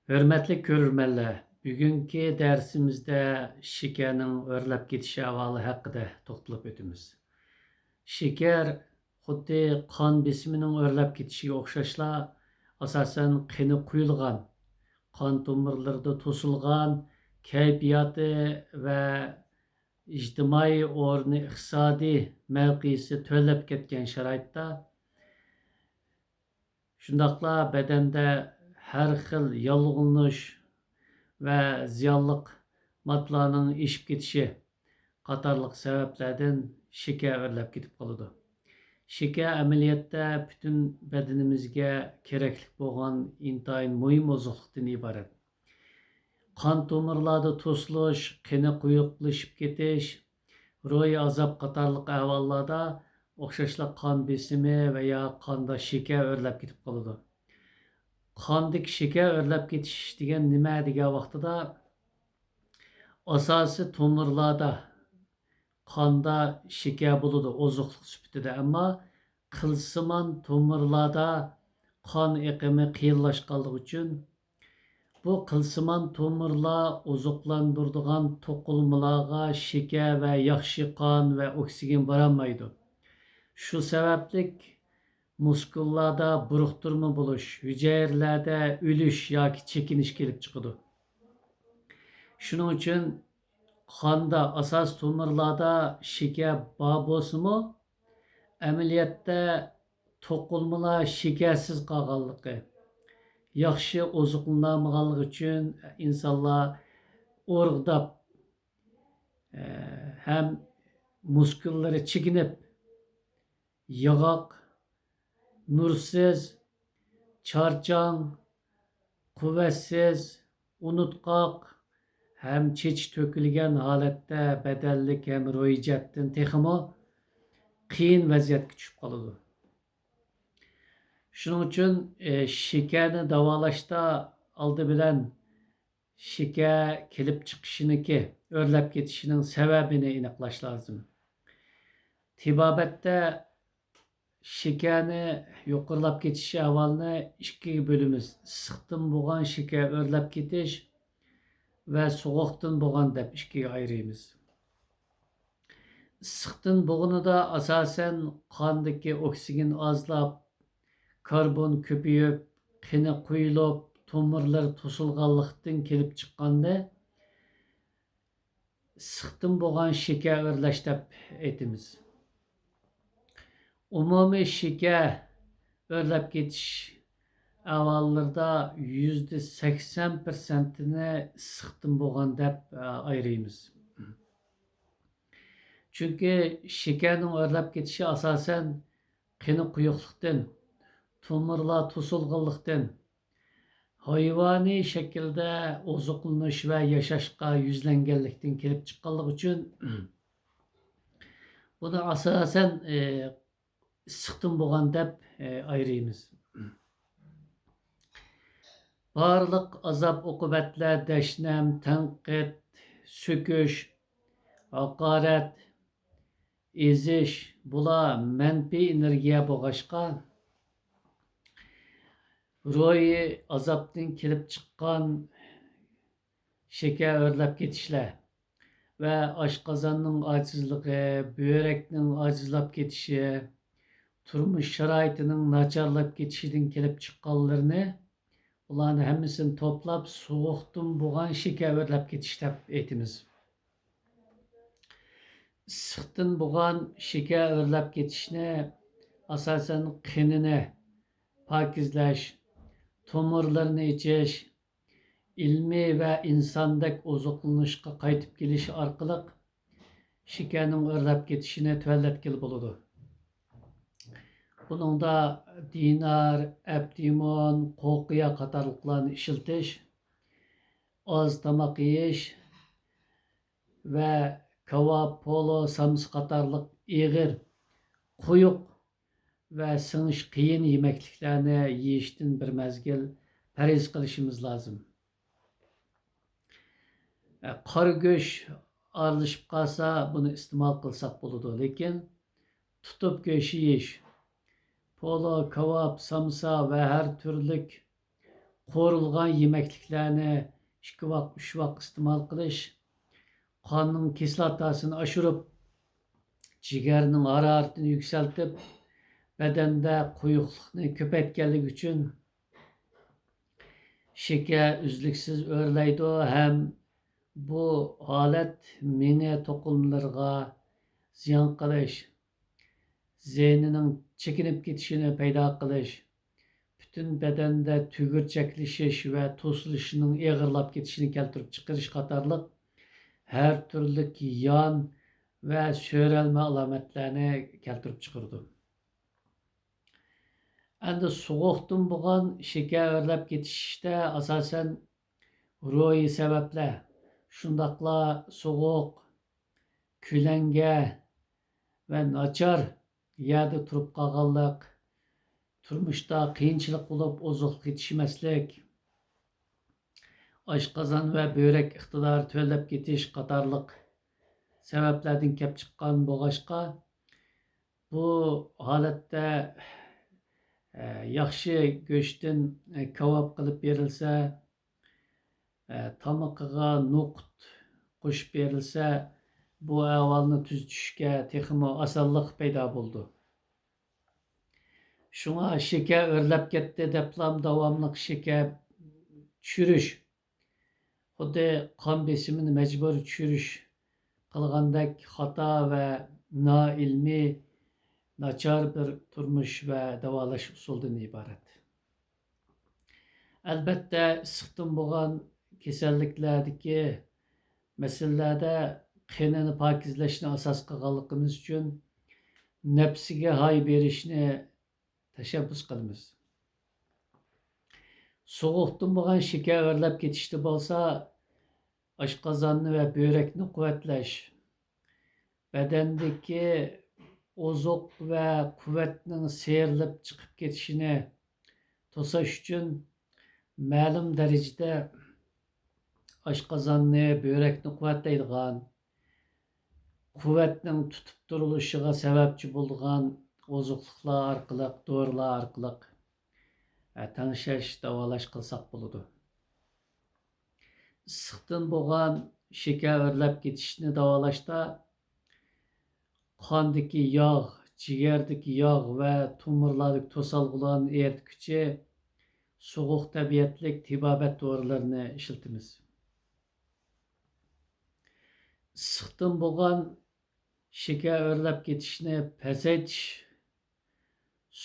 Hörmətli görürmənlər, bugünkü dərsimizdə şekerin örləb ketişi ahvalı haqqında toxtalıb ötümüz. Şeker xuddi qan besiminin örləb ketişiga o'xshashla asosan qini quyilgan, qon tomirlarida to'silgan, kayfiyati va ijtimoiy o'rni iqtisodiy mavqesi to'lab ketgan sharoitda shundoqla badanda her xil yalğınlış ve ziyonliq moddalarning eshib ketishi qatorliq sabablardan şeker o'rlab ketib qoladi. Şeker amaliyotda butun badanimizga kerakli bo'lgan intayin muhim oziqlikdan iborat. Qon tomirlarda to'silish, qini quyuqlashib ketish, ruhiy azob qatorliq ahvollarda o'xshashli qon besimi veya qonda şeker o'rlab ketib qoladi. Qandaki şeker o'rlab ketish degan nima degan vaqtida asosi tomirlarda qonda şeker bo'ladi oziqlik sifatida, ammo qilsimon tomirlarda qon eqimi qiyinlashganligi uchun bu qilsimon tomirlar oziqlantiradigan to'qilmalarga şeker va yaxshi qon va oksigen borolmaydi. Shu sabablik muskullarda buruqtirma bo'lish, hücrelerde ölüş yoki chekinish kelib chiqadi. Shuning uchun qonda asos tomirlarda şeker bor bo'lsa-mu, amaliyotda to'qilmalar shekarsiz qolganligi, yaxshi oziqlanmaganligi uchun insonlar o'rg'dab ham muskullari chekinib, yog'oq, nursiz, charchang, quvvatsiz, unutqoq hem çeç tökülgen halatda bedellik hem ruhiy jihatdan texmo qiyin vaziyatga tushib qoladi. Shuning uchun shekarni davolashda oldi bilan sheker kelib chiqishiniki, o'rlab ketishining sababini aniqlash lozim. Tibobatda shekerni yuqorilab ketishi ahvolini ikkiga bo'lamiz. Issiqdan bo'lgan sheker o'rlab ketish ve soğuktan boğan deb ikkiga ayırıyımız. Issiqdan boğanida asasen qandaki oksigen azlab, karbon köpüyüp, qini quyilib, tomirlar to'silganlikdan kelib chiqqanda issiqdan boğan şeker o'rlash deb aytamiz. Umumiy şeker o'rlab ketish ahvollarda %80%'ni issiqdan bo'lgan deb ayırıyımız. Çünkü şekerning o'rlab ketishi asosan qini quyuqlikdan, tomirlar to'silganlikdan, hayvoniy shaklda oziqlanish va yashashga yuzlanganlikdan kelib chiqqanligi uchun buni asosan issiqdan bo'lgan deb ayırıyımız. Barliq azob uqubatlar, dashnam, tanqid, so'kish, haqorat, ezish bular manfiy energiya bo'lg'achqa ruhiy azobdan kelib chiqqan şeker o'rlab ketishlar va oshqozonning ojizligi, buyrakning ojizlab ketishi, turmush sharoitining nacharlab ketishidan kelib chiqqanlarni ularni hammasini to'plab sovuqdan bo'lgan şeker o'rlab ketish deb aytamiz. Issiqdan bo'lgan şeker o'rlab ketishni asosan qinini pokizlash, tomirlarni ichish, ilmiy va insondek oziqlanishga qaytib kelish orqali şekerning o'rlab ketishini tuvallatgili bo'ladi. Buningda dinar, abdimon, qo'qiya qatorliqlarni ishiltish, oz tomoq yeyish va kavob, polo, sams qatorliq ig'ir, quyuq ve sığış qiyin yemekliklarni yeyishdan bir mezgil parhez qilishimiz lozim. Qora go'sht aralashib qolsa buni iste'mol qilsak bo'ladi, lekin tutib go'sht yeyish, polo, kavob, samsa ve her türlük qo'rilgan yemekliklarni 2 vaq, 3 vaq iste'mol qilish qonning kislotasini oshirib, jigarning haroratini yuksaltib, badanda quyuqlikni ko'paytganligi uchun şeker uzluksiz o'rlaydi ham bu holat miya to'qimalarga ziyon qilish, zehnining chekinib ketishini paydo qilish, butun badanda tugurchaklashish va to'silishining og'irlab ketishini keltirib chiqarish qatorliq har turli yon va so'ralma alomatlarni keltirib chiqardi. Endi soğuktan bo'lgan şeker o'rlab ketishda asosan ruhiy sabablar, shundoqla soğuk, ko'langa va nachar yerda turib qolganlik, turmushda qiyinchilik bo'lib oziq yetishmaslik, oshqozon va böbrek iqtidori to'lab ketish qatorliq sabablardan kelib chiqqan bo'lg'achqa, bu holatda yaxshi go'shtdan kebab qilib berilsa, tomoqiga no'qut qo'shib berilsa, bu ahvolni tuzatishga texmo osonlik paydo bo'ldi. Shunga shekar o'rlab ketdi deblam davomli shekar tushirish, xuddi qon besimini majbur tushirish qilgandek xato va noilmiy nachar bir turmush va davolash usulidan iborat. Albatta, issiqdan bo'lgan kasalliklardagi masalalarda qinini pokizlashni asos qilganligimiz uchun nafsiga hay berishni tashabbus qilamiz. Soğukdan bo'lgan shekar o'rlab ketishda bo'lsa, oshqozonni va böbrekni quvvatlash, badandagi ozuq va quvvatning seyrilib chiqib ketishini to'sash uchun ma'lum darajada oshqozonni, böbrekni quvvatlaydigan, quvvatning tutib turilishiga sababchi bo'lgan ozuqliklar orqali, dorilar orqali tangshash, davolash qilsak bo'ladi. Issiqdan bo'lgan shekar o'rlab ketishni davolashda qondagi yog', jigardagi yog' va tomirlardagi to'salg'ularni eritguchi so'g'uq tabiatlik tibobat dorilarini ishlatamiz. Issiqdan bo'lgan shekar o'rlab ketishni pasaytish,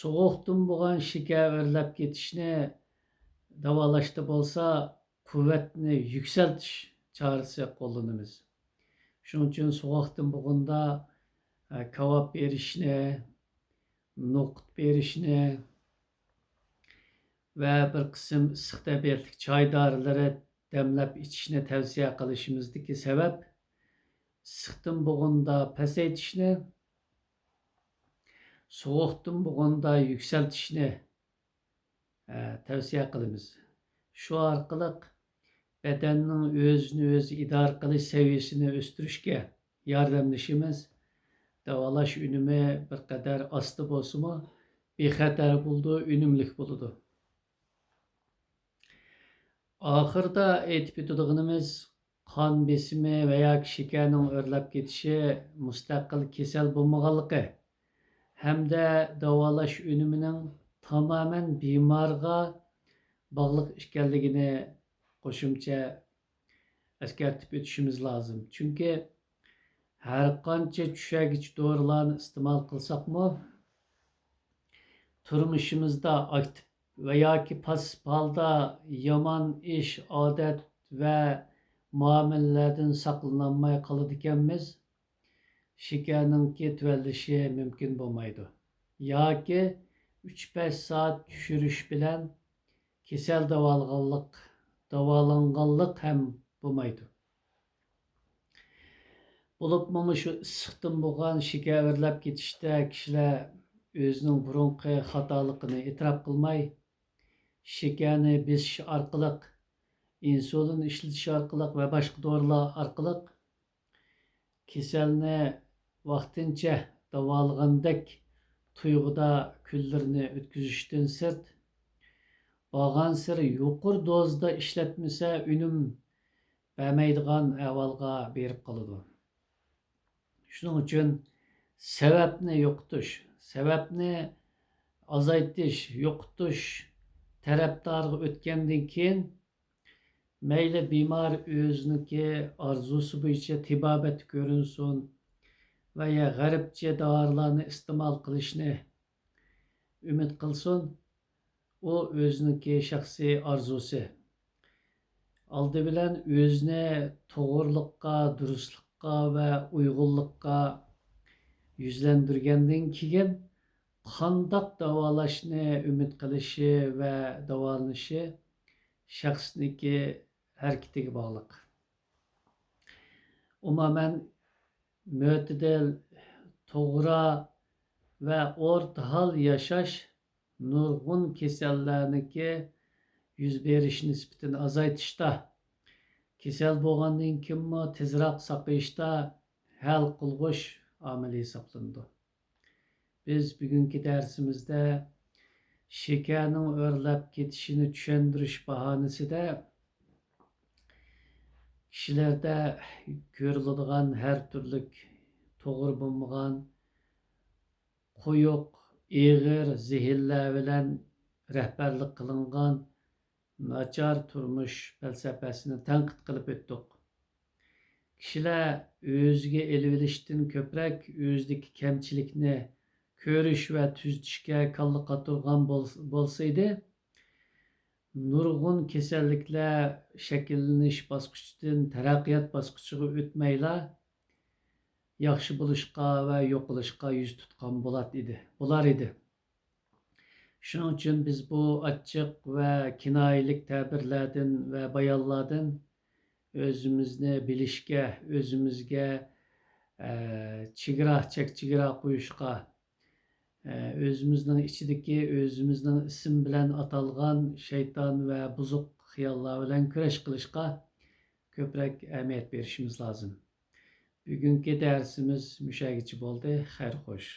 soğuktan bo'lgan shekar o'rlab ketishni davolashda bo'lsa, quvvatni yuksaltish chorasi qo'llanamiz. Shuning uchun so'g'uqdan bo'lganda kebab berishni, no'qut berishni va bir qism issiq tabiatli choy doriları demlab ichishni tavsiya qilishimizdagi sabab issiqdan bo'lganda pasaytishni, soğuktan bo'lganda yuksaltishni tavsiya qilamiz. Shu orqali badanning o'zini o'zi idora qilish saviyasini o'stirishga yordamlashimiz, davolash unumi bir qadar osti bo'lsa-mu, bexatar bo'ldi, unumli bo'ladi. Oxirida aytib o'tadiganimiz, qon besimi va yoki shakarning o'rlab ketishi mustaqil kasal bo'lmaganligi hamda davolash unumining tamoman bemorga bog'liq ekanligini qo'shimcha eskartib o'tishimiz lozim. Chunki har qancha tushagich dorilarni iste'mol qilsakmi, turmushimizda aktiv va yoki passiv holda yomon ish, odat va muomalalardan saqlanolmay qoladi ekanmiz, shakarning tuvallishi mumkin bo'lmaydi. Yoki 3-5 soat tushirish bilan kasal davolanganlik ham bo'lmaydi. Bo'libmi shu issiqdan bo'lgan shekar o'rlab ketishda kishilar o'zining burunqi xatoligini e'tirof qilmay, shakarni besish orqali, insulin ishlatish orqali va boshqa dorilar orqali kasalni vaqtincha davolagandek tuyg'uda kunlarini o'tkazishdan sirt, Bağansırı yuqur dozda işletmese ünüm bermeydigan ahvolga berip qoladi. Shuning uchun sababni yo'qotish, sababni azaytish, yo'qotish tarafdoriga o'tgandan keyin mayli bemor o'ziniki orzusi bo'yicha tibobat ko'rinsin va ya g'arbcha dorilarni iste'mol qilishni umid qilsin, u o'ziniki shaxsiy orzusi. Aldı bilan o'zini to'g'riliqqa, durustlikqa va uyg'unlikqa yuzlandirgandan keyin qandoq davolashni umid qilishi va davolanishi shaxsniki harakatiga bog'liq. Umuman mo'tadil, to'g'ri va o'rta hol yashash nurg'un kasallarniki yuz berish nisbatini azaytishda, kasal bo'lgandan keyin tezroq saqayishda hal qilg'ush omili hisoblanadi. Biz bugungi darsimizda shakarning o'rlab ketishini tushuntirish bahonasida kishilarda ko'riladigan har turli to'g'ri bo'lmagan, quyuq, ig'ir zihnlar bilan rahbarlik qilingan nachar turmush falsafasini tanqid qilib o'tdik. Kishilar o'ziga elib olishdan ko'proq o'zidagi kamchilikni ko'rish va tuzatishga kalla qatirgan bo'lsaydi, nurg'un kasalliklar shakllanish bosqichidan taraqqiyot bosqichiga o'tmayla yaxshi bo'lishga va yo'qolishga yuz tutgan bo'lar edi. Shuning uchun biz bu ochiq va kinoyalik ta'birlardan va bayonlardan o'zimizni bilishga, o'zimizga chegara qo'yishga, o'zimizning ichidagi o'zimizning ism bilan atalgan shayton va buzuq xiyollar bilan kurash qilishga ko'proq ahamiyat berishimiz lozim. Bugungi darsimiz mushagicha bo'ldi. Xayr xo'sh.